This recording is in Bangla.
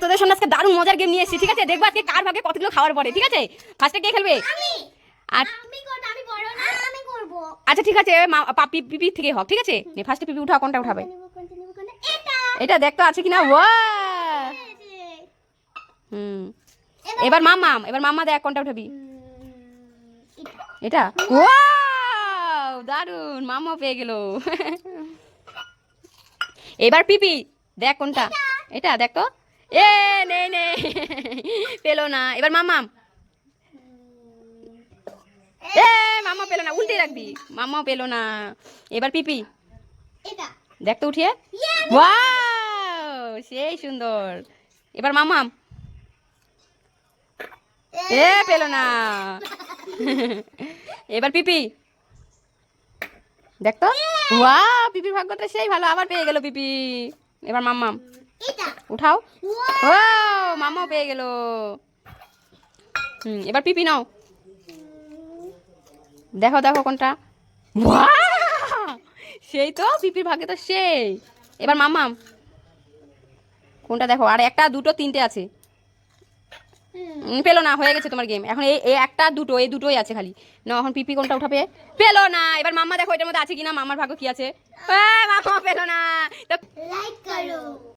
তোদের সামনে আজকে দারুণ মজার গেম নিয়ে এসেছি, ঠিক আছে? দেখবো আজকে কার ভাগে কতগুলো খাওয়ার পরে, ঠিক আছে? ফার্স্টে কে খেলবে? আচ্ছা ঠিক আছে, পাপি পিপি থেকে হোক, ঠিক আছে? ফার্স্টে পিপি উঠাও, কোনটা উঠাবে? এটা দেখতো আছে কিনা। ওয়া হুম, এবার মাম্মা দেখ কোনটা উঠাবি। এটা ওয়াও দারুণ, মাম্মা পেয়ে গেল। এবার পিপি দেখ কোনটা। এটা দেখ তো। এ নে নে, পেলো না। এবার মাম্মা, এ মাম্মা পেলো না, উল্টে রাখবি। মাম্মাও পেলো না। এবার পিপি দেখ তো উঠিয়ে। ওয়াও সেই সুন্দর। এবার মাম্মা, এ পেলো না। এবার পিপি দেখ তো। ওয়াও পিপির ভাগ্যটা সেই ভালো, আবার পেয়ে গেল পিপি। এবার মাম্মা উঠাও। ও মাম্মাও পেয়ে গেল। এবার পিপি নাও, দেখো দেখো কোনটা। ওয়াও সেই তো, পিপির ভাগ্যে তো সেই। এবার মাম্মা কোনটা দেখো, আর একটা দুটো তিনটে আছে। পেলো না, হয়ে গেছে তোমার গেম। এখন এই একটা দুটো, এই দুটোই আছে খালি না। এখন পিপি কোনটা উঠাবে? পেলো না। এবার মাম্মা দেখো এটার মধ্যে আছে কিনা, মাম্মার ভাগ্য কি আছে। মাম্মা পেলো না।